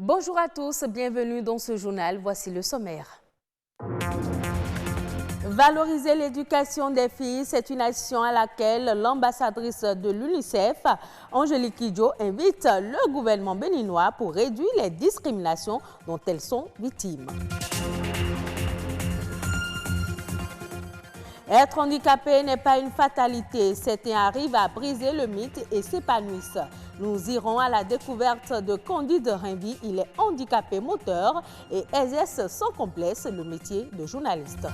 Bonjour à tous, bienvenue dans ce journal. Voici le sommaire. Valoriser l'éducation des filles, c'est une action à laquelle l'ambassadrice de l'UNICEF, Angélique Kidjo, invite le gouvernement béninois pour réduire les discriminations dont elles sont victimes. Être handicapé n'est pas une fatalité. Certains arrivent à briser le mythe et s'épanouissent. Nous irons à la découverte de Candide Rinvi. Il est handicapé moteur et exerce sans complexe le métier de journaliste.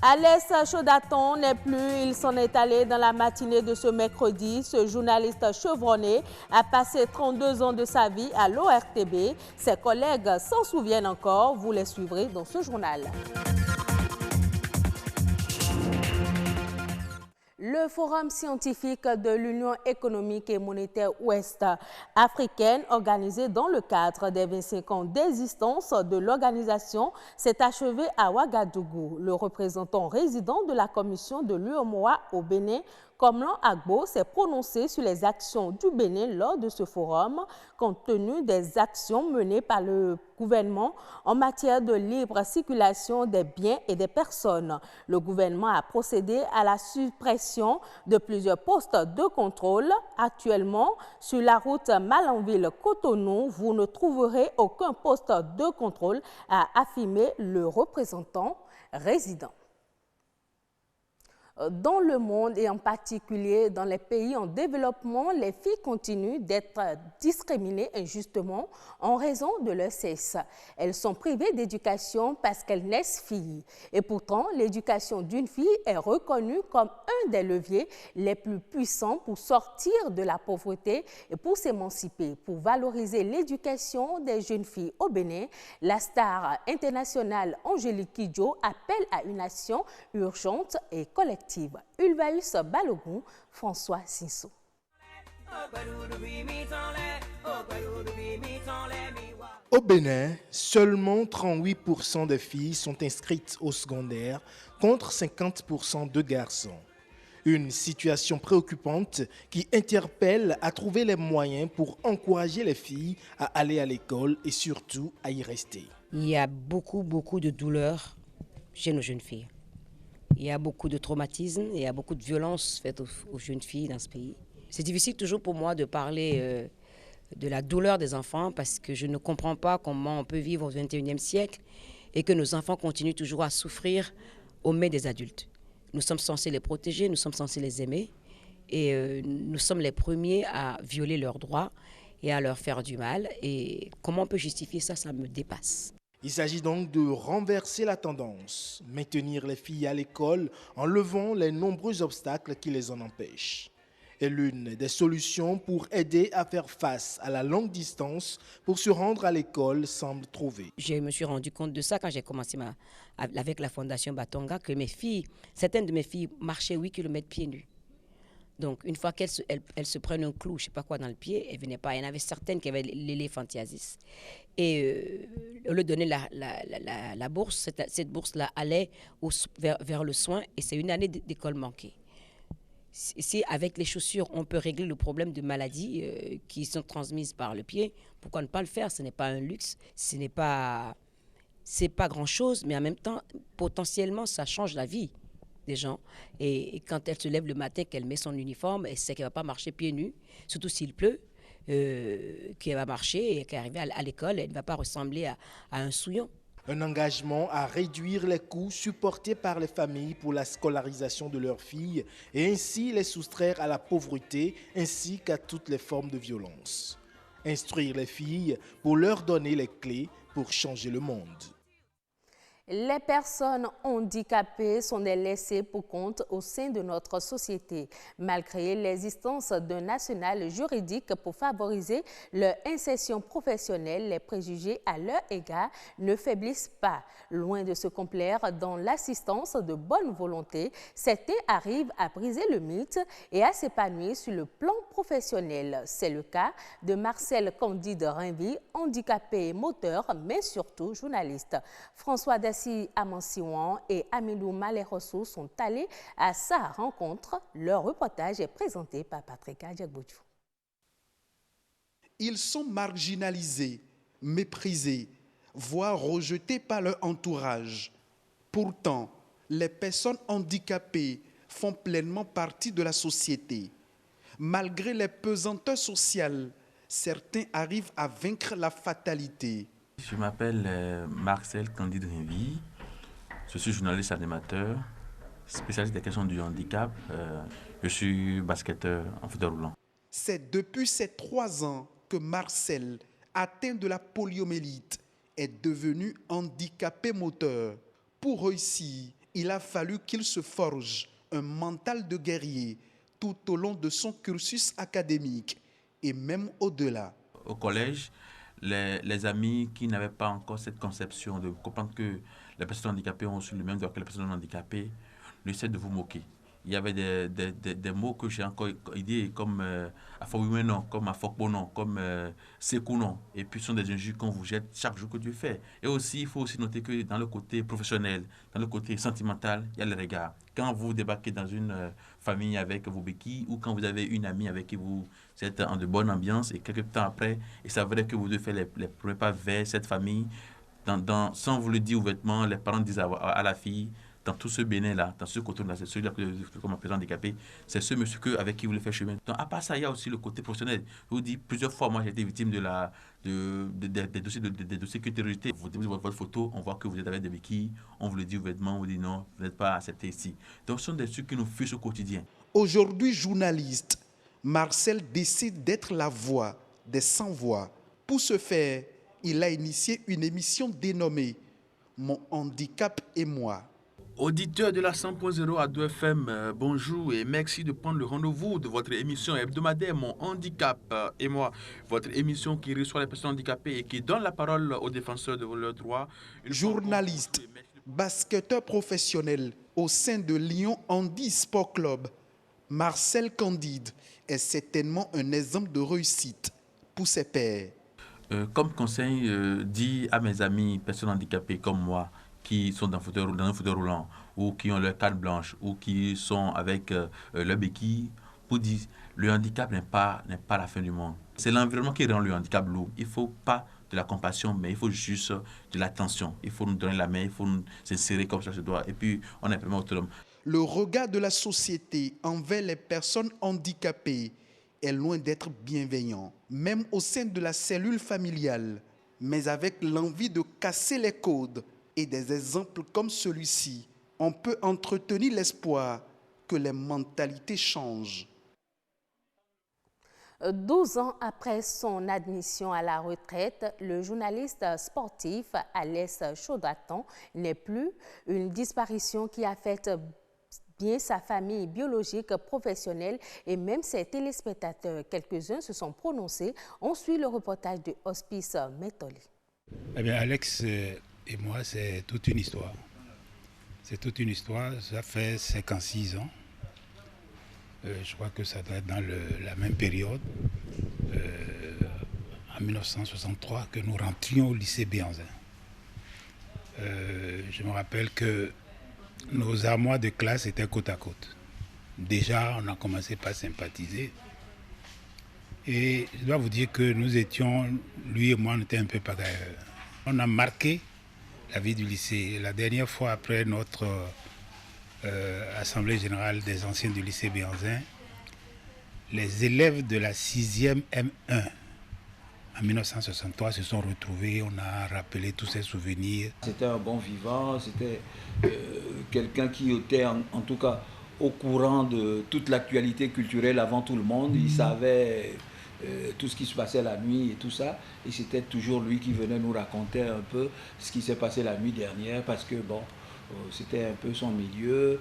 Alès Chaudaton n'est plus, il s'en est allé dans la matinée de ce mercredi. Ce journaliste chevronné a passé 32 ans de sa vie à l'ORTB. Ses collègues s'en souviennent encore, vous les suivrez dans ce journal. Le Forum scientifique de l'Union économique et monétaire ouest-africaine, organisé dans le cadre des 25 ans d'existence de l'organisation, s'est achevé à Ouagadougou. Le représentant résident de la commission de l'UEMOA au Bénin, Komlan Agbo, s'est prononcé sur les actions du Bénin lors de ce forum, compte tenu des actions menées par le gouvernement en matière de libre circulation des biens et des personnes. Le gouvernement a procédé à la suppression de plusieurs postes de contrôle. Actuellement, sur la route Malanville-Cotonou, vous ne trouverez aucun poste de contrôle, a affirmé le représentant résident. Dans le monde et en particulier dans les pays en développement, les filles continuent d'être discriminées injustement en raison de leur sexe. Elles sont privées d'éducation parce qu'elles naissent filles. Et pourtant, l'éducation d'une fille est reconnue comme un des leviers les plus puissants pour sortir de la pauvreté et pour s'émanciper. Pour valoriser l'éducation des jeunes filles au Bénin, la star internationale Angélique Kidjo appelle à une action urgente et collective. Ulvaeus Balogun, François Sinsou. Au Bénin, seulement 38% des filles sont inscrites au secondaire contre 50% de garçons. Une situation préoccupante qui interpelle à trouver les moyens pour encourager les filles à aller à l'école et surtout à y rester. Il y a beaucoup de douleurs chez nos jeunes filles. Il y a beaucoup de traumatismes, il y a beaucoup de violences faites aux jeunes filles dans ce pays. C'est difficile toujours pour moi de parler de la douleur des enfants parce que je ne comprends pas comment on peut vivre au XXIe siècle et que nos enfants continuent toujours à souffrir aux mains des adultes. Nous sommes censés les protéger, nous sommes censés les aimer et nous sommes les premiers à violer leurs droits et à leur faire du mal. Et comment on peut justifier ça, ça me dépasse. Il s'agit donc de renverser la tendance, maintenir les filles à l'école en levant les nombreux obstacles qui les en empêchent. Et l'une des solutions pour aider à faire face à la longue distance pour se rendre à l'école semble trouver. Je me suis rendu compte de ça quand j'ai commencé avec la fondation Batonga, que certaines de mes filles marchaient 8 km pieds nus. Donc, une fois qu'elles se prennent un clou, je ne sais pas quoi, dans le pied, elles ne venaient pas. Il y en avait certaines qui avaient l'éléphantiasis. Et on leur donnait la bourse. Cette bourse-là allait vers le soin et c'est une année d'école manquée. Si avec les chaussures, on peut régler le problème de maladies qui sont transmises par le pied, pourquoi ne pas le faire? Ce n'est pas un luxe, c'est pas grand-chose, mais en même temps, potentiellement, ça change la vie des gens. Et quand elle se lève le matin, qu'elle met son uniforme, elle sait qu'elle ne va pas marcher pieds nus, surtout s'il pleut, qu'elle va marcher et qu'elle arrive à l'école, elle ne va pas ressembler à un souillon. Un engagement à réduire les coûts supportés par les familles pour la scolarisation de leurs filles et ainsi les soustraire à la pauvreté ainsi qu'à toutes les formes de violence. Instruire les filles pour leur donner les clés pour changer le monde. Les personnes handicapées sont des laissés pour compte au sein de notre société. Malgré l'existence d'un arsenal juridique pour favoriser leur insertion professionnelle, les préjugés à leur égard ne faiblissent pas. Loin de se complaire dans l'assistance de bonne volonté, certains arrivent à briser le mythe et à s'épanouir sur le plan professionnel. C'est le cas de Marcel Candide Rinvi, handicapé moteur, mais surtout journaliste. François Amansiwan et Amilou Malerosso sont allés à sa rencontre. Leur reportage est présenté par Patrick Adjagboudjou. Ils sont marginalisés, méprisés, voire rejetés par leur entourage. Pourtant, les personnes handicapées font pleinement partie de la société. Malgré les pesanteurs sociales, certains arrivent à vaincre la fatalité. Je m'appelle Marcel Candide Rinville. Je suis journaliste animateur, spécialiste des questions du handicap. Je suis basketteur en fauteuil roulant. C'est depuis ses 3 ans que Marcel, atteint de la poliomyélite, est devenu handicapé moteur. Pour réussir, il a fallu qu'il se forge un mental de guerrier tout au long de son cursus académique et même au-delà. Au collège, les amis qui n'avaient pas encore cette conception de comprendre que les personnes handicapées ont aussi le même droit que les personnes non handicapées, ne essaient de vous moquer. Il y avait des mots que j'ai encore dit comme Afawimeno, comme Afokbono, comme Sekounon. Et puis ce sont des injures qu'on vous jette chaque jour que Dieu fait. Et aussi, il faut aussi noter que dans le côté professionnel, dans le côté sentimental, il y a le regard. Quand vous débarquez dans une famille avec vos béquilles ou quand vous avez une amie avec qui vous êtes en de bonne ambiance et quelques temps après, et c'est vrai que vous devez faire les premiers pas vers cette famille, sans vous le dire ouvertement, les parents disent à la fille, dans tout ce Bénin-là, dans ce côté-là, c'est celui-là que comme un président handicapé, c'est ce monsieur avec qui vous voulez faire chemin. Donc, à part ça, il y a aussi le côté professionnel. Je vous dis, plusieurs fois, moi, j'ai été victime des dossiers culturalité. Vous déposez votre photo, on voit que vous êtes avec des béquilles, on vous le dit ouvertement, on vous dit non, vous n'êtes pas accepté ici. Donc, ce sont des trucs qui nous fuient au quotidien. Aujourd'hui journaliste, Marcel décide d'être la voix des sans-voix. Pour ce faire, il a initié une émission dénommée « Mon handicap et moi ». Auditeurs de la 100.0 à 2 FM, bonjour et merci de prendre le rendez-vous de votre émission hebdomadaire Mon handicap et moi, votre émission qui reçoit les personnes handicapées et qui donne la parole aux défenseurs de leurs droits. Journaliste, basketteur professionnel au sein de Lyon Handi Sport Club, Marcel Candide est certainement un exemple de réussite pour ses pairs. Comme conseil dit à mes amis personnes handicapées comme moi, qui sont dans un fauteuil roulant, ou qui ont leur carte blanche, ou qui sont avec leur béquille, pour dire le handicap n'est pas la fin du monde. C'est l'environnement qui rend le handicap lourd. Il ne faut pas de la compassion, mais il faut juste de l'attention. Il faut nous donner la main, il faut nous s'insérer comme ça se doit, et puis on est vraiment autonome. Le regard de la société envers les personnes handicapées est loin d'être bienveillant, même au sein de la cellule familiale, mais avec l'envie de casser les codes et des exemples comme celui-ci, on peut entretenir l'espoir que les mentalités changent. 12 ans après son admission à la retraite, le journaliste sportif Alex Chaudaton n'est plus une disparition qui affecte bien sa famille biologique, professionnelle et même ses téléspectateurs. Quelques-uns se sont prononcés. On suit le reportage de Hospice Métoli. Eh bien, Alex et moi, c'est toute une histoire. C'est toute une histoire. Ça fait 56 ans. Je crois que ça doit être dans la même période, en 1963, que nous rentrions au lycée Béanzin. Je me rappelle que nos armoires de classe étaient côte à côte. Déjà, on a commencé par sympathiser. Et je dois vous dire que nous étions, lui et moi, on était un peu pagailleurs. On a marqué la vie du lycée. La dernière fois, après notre Assemblée générale des anciens du lycée Béanzin, les élèves de la 6e M1 en 1963 se sont retrouvés, on a rappelé tous ces souvenirs. C'était un bon vivant, c'était quelqu'un qui était en tout cas au courant de toute l'actualité culturelle avant tout le monde. Il savait tout ce qui se passait la nuit et tout ça. Et c'était toujours lui qui venait nous raconter un peu ce qui s'est passé la nuit dernière parce que bon, c'était un peu son milieu.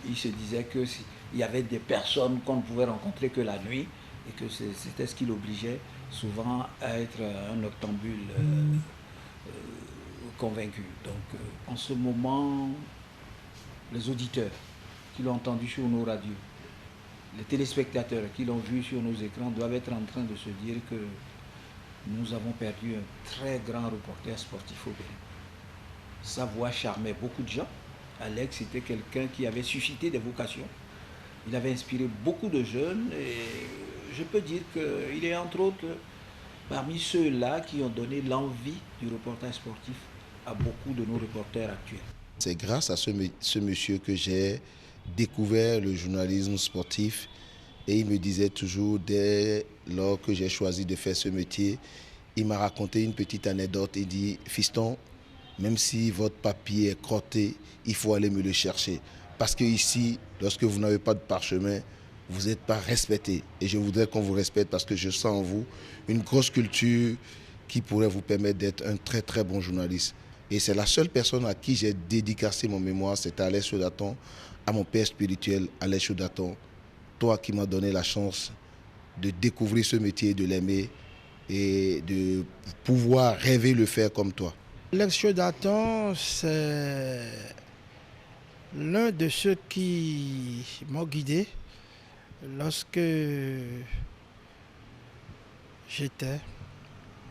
Il se disait qu'il y avait des personnes qu'on ne pouvait rencontrer que la nuit et que c'était ce qui l'obligeait souvent à être un octambule convaincu. Donc en ce moment, les auditeurs qui l'ont entendu sur nos radios, les téléspectateurs qui l'ont vu sur nos écrans doivent être en train de se dire que nous avons perdu un très grand reporter sportif au Bénin. Sa voix charmait beaucoup de gens. Alex était quelqu'un qui avait suscité des vocations. Il avait inspiré beaucoup de jeunes et je peux dire qu'il est entre autres parmi ceux-là qui ont donné l'envie du reportage sportif à beaucoup de nos reporters actuels. C'est grâce à ce monsieur que j'ai découvert le journalisme sportif et il me disait toujours, dès lors que j'ai choisi de faire ce métier, il m'a raconté une petite anecdote. Il dit, fiston, même si votre papier est crotté, il faut aller me le chercher. Parce que ici, lorsque vous n'avez pas de parchemin, vous n'êtes pas respecté. Et je voudrais qu'on vous respecte parce que je sens en vous une grosse culture qui pourrait vous permettre d'être un très très bon journaliste. Et c'est la seule personne à qui j'ai dédicacé mon mémoire, c'était Alès Chaudaton, à mon père spirituel, Alès Chaudaton. Toi qui m'as donné la chance de découvrir ce métier, de l'aimer et de pouvoir rêver le faire comme toi. Alès Chaudaton, c'est l'un de ceux qui m'ont guidé lorsque j'étais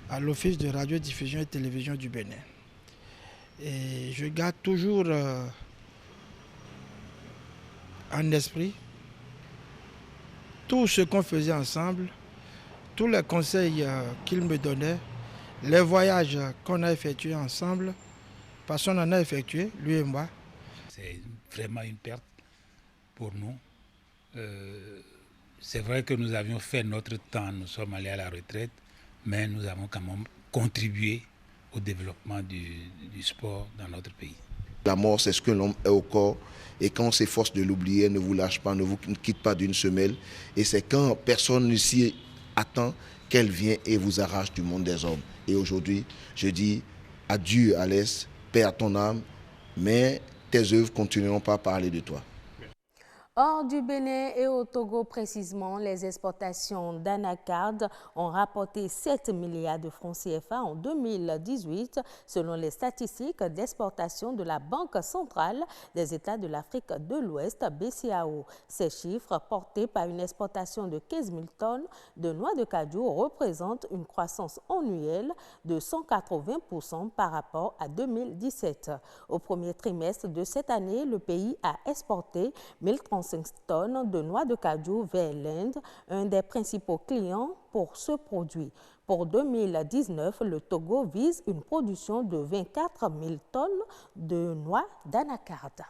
à l'Office de radiodiffusion et télévision du Bénin. Et je garde toujours en esprit tout ce qu'on faisait ensemble, tous les conseils qu'il me donnait, les voyages qu'on a effectués ensemble, parce qu'on en a effectué, lui et moi. C'est vraiment une perte pour nous. C'est vrai que nous avions fait notre temps, nous sommes allés à la retraite, mais nous avons quand même contribué au développement du sport dans notre pays. La mort, c'est ce que l'homme est au corps. Et quand on s'efforce de l'oublier, ne vous lâche pas, ne vous quitte pas d'une semelle. Et c'est quand personne ne s'y attend qu'elle vient et vous arrache du monde des hommes. Et aujourd'hui, je dis adieu Alès, paix à ton âme, mais tes œuvres continueront pas à parler de toi. Hors du Bénin et au Togo précisément, les exportations d'anacarde ont rapporté 7 milliards de francs CFA en 2018, selon les statistiques d'exportation de la Banque centrale des États de l'Afrique de l'Ouest, BCAO. Ces chiffres, portés par une exportation de 15 000 tonnes de noix de cajou, représentent une croissance annuelle de 180% par rapport à 2017. Au premier trimestre de cette année, le pays a exporté 1035 tonnes de noix de cajou vers l'Inde, un des principaux clients pour ce produit. Pour 2019, le Togo vise une production de 24 000 tonnes de noix d'anacarde.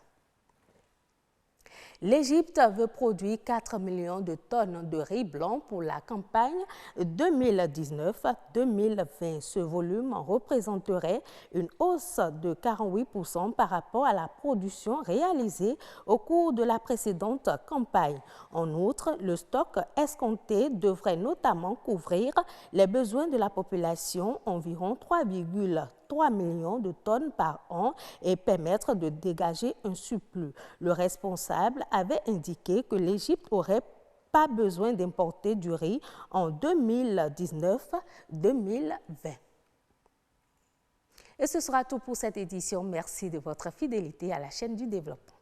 L'Égypte veut produire 4 millions de tonnes de riz blanc pour la campagne 2019-2020. Ce volume représenterait une hausse de 48% par rapport à la production réalisée au cours de la précédente campagne. En outre, le stock escompté devrait notamment couvrir les besoins de la population, environ 3,3 millions de tonnes par an, et permettre de dégager un surplus. Le responsable avait indiqué que l'Égypte n'aurait pas besoin d'importer du riz en 2019-2020. Et ce sera tout pour cette édition. Merci de votre fidélité à la chaîne du développement.